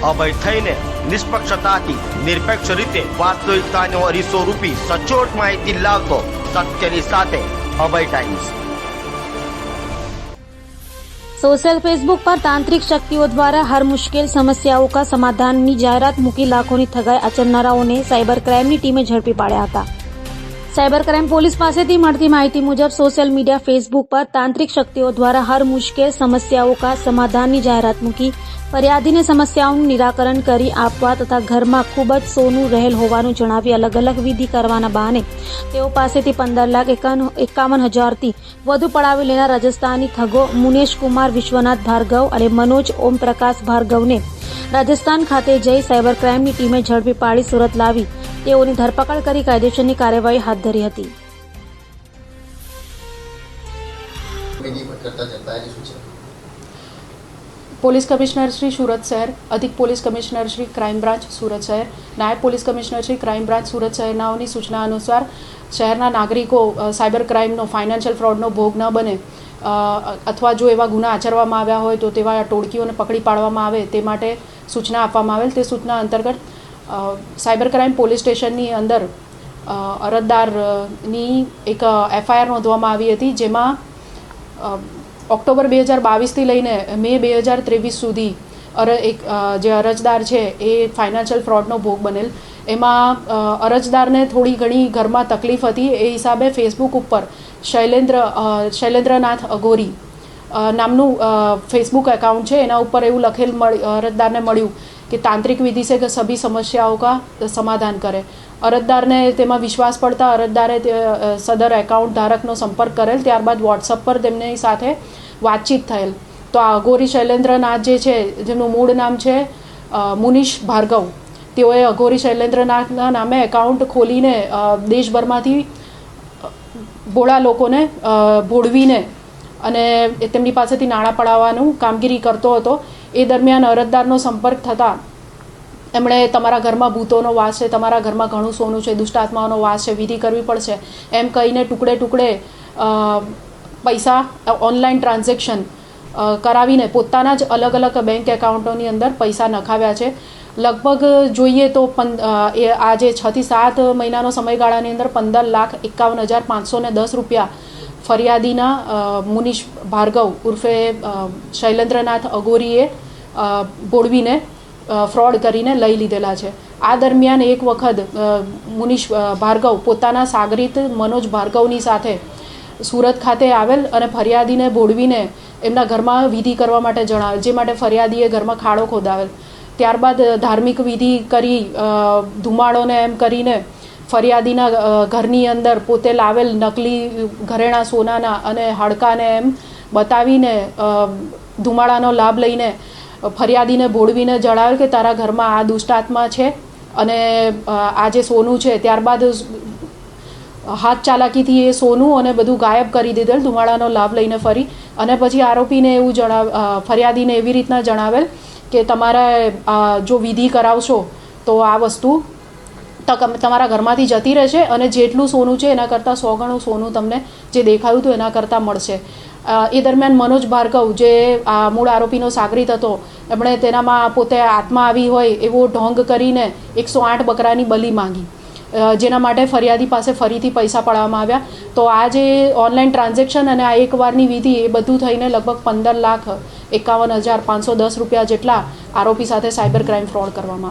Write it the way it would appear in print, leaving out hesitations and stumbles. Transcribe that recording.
અભય થઈને નિષ્પક્ષતાથી નિરપેક્ષ રીતે વાસ્તવિકતાનો અરીસો રૂપી સચોટ માહિતી લાવતો સત્યની સાથે અભય ટાઈમ્સ। सोशल फेसबुक पर तांत्रिक शक्तियों द्वारा हर मुश्किल समस्याओं का समाधान की जाहरात मूकी लाखों की ठगाई आचरनाराओने साइबर क्राइम की टीमे झड़पी पाड्या हता। साइबर क्राइम पोलीस पासेथी मळती माहिती मुजब सोशल मीडिया फेसबुक पर तांत्रिक शक्तियों द्वारा हर मुश्किल समस्याओं का समाधान की जाहरात मूकी फरियादी ने समस्याओं निराकरण करी आपवा तथा घर में खूब ज सोनू रहेल होवानुं जणावी अलग अलग विधि करवाना बहाने तेओ पासेथी 15,51,000 थी वधु पड़ावी लेनार राजस्थानी ठगो मुनेश कुमार विश्वनाथ भार्गव और मनोज ओम प्रकाश भार्गव ने राजस्थान खाते जई साइबर क्राइम की टीमे झड़पी पाड़ी सूरत लावी तेओनी धरपकड़ करी कायदेसरनी कार्यवाही हाथ धरी हती। पोलीस कमिश्नर श्री सूरत शहर, अधिक police commissioner Shri crime branch Surat शहर, नायब police commissioner Shri crime branch Surat शहरनाओनी सूचना अनुसार शहरना नागरिकों साइबर क्राइमनो फाइनान्शियल फ्रॉडनो भोग न बने अथवा जो एवा गुना आचरवामां आव्या होय तो तेवा टोळकीओने पकड़ी पाडवामां आवे ते माटे सूचना आपवामां आवेल। ते सूचना अंतर्गत साइबर क्राइम पोलीस स्टेशननी अंदर अरजदारनी एक FIR नोंधवामां आवी हती, जेमां ऑक्टोबर 2022 थी लईने मे 2023 सुधी जे अरजदार है ये फाइनान्शियल फ्रॉडनो भोग बनेल। एमां अरजदारने थोड़ी घणी घरमां तकलीफ हती ए हिसाबे फेसबुक पर शैलेन्द्रनाथ अघोरी नामनु फेसबुक एकाउंट है, एना उपर एवं लखेल अरजदार ने मळ्युं कि तांत्रिक विधि से सभी समस्याओं का समाधान करे। अरजदार ने तेमां विश्वास पड़ता अरजदारे सदर एकाउंट धारकनो संपर्क करेल, त्यारबाद व्हाट्सएप पर तेमनी साथे वातचीत थयेल। तो आ अघोरी शैलेन्द्रनाथ जे छे जेमनुं मूळ नाम छे मुनीश भार्गव, तेओए अघोरी शैलेन्द्रनाथना नामे एकाउंट खोलीने देशभरमांथी भोळा लोकोने भोळवीने अने तेमनी पासेथी नाણાં पડાવવાનું कामगीरी करतो हतो। ए दरमियान अरजदारनो संपर्क थता एमणे तमारा घरमां भूतोनो वास छे, तमारा घरमां घणुं सोनुं छे, दुष्ट आत्माओनो वास छे, विधि करवी पड़शे एम कहीने टुकड़े टुकड़े पैसा ऑनलाइन ट्रांजेक्शन करावीने पोताना ज अलग अलग बैंक एकाउंटोनी अंदर पैसा नखाव्या छे। लगभग जोईए तो आज 6 થી 7 महीनानो समयगाळानी अंदर 15,51,510 रुपया फरियादीना मुनीश भार्गव उर्फे शैलेन्द्रनाथ अघोरीए बोळवीने फ्रॉड करीने लई लीधेला छे। आ दरमियान एक वखत मुनीश भार्गव पोताना सागरीत मनोज भार्गवनी साथे सूरत खाते आवेल अने फरियादीने बोळवीने एमना घरमां विधि करवा माटे जणावेल, जे माटे फरियादीए घरमां खाड़ो खोदावेल। त्यारबाद धार्मिक विधि करी धुमाड़ोने एम करीने फरियादीना घरनी अंदर पोते लावेल नकली घरेणा सोनाना अने हाड़काने एम बतावीने धुमाड़ानो लाभ लईने फरियादीने बोळवीने जणावेल के तारा घरमां आ दुष्ट आत्मा छे अने आ जे सोनू छे। त्यारबाद हाथ चालाकीथी ए सोनू अने बधुं गायब करी दीधेल धुमाड़ानो लाभ लईने फरी अने पछी आरोपीने एवुं फरियादीने एवी रीतना जणावेल के तमारे जो विधि करावशो तो आ वस्तु तमारा घरमांथी जती रहेशे अने जेटलुं सोनू छे एना करता 100 गणुं सोनू तमने जे देखायुं हतुं एना करता मळशे। ए दरमियान मनोज भार्गव जे मूळ आरोपीनो सागरीत हतो एमणे तेनामां पोते आत्मा आवी होय एवो ढोंग करीने 108 बकरानी बली मांगी, जेना माटे फरियादी पासे फरीथी पैसा पड़ाववामां आव्या। तो आ जे ऑनलाइन ट्रांजेक्शन अने आ एक वारनी विधि ए बधुं थईने लगभग 15,51,510 रुपया जेटला आरोपी साथे साइबर क्राइम फ्रॉड करवामां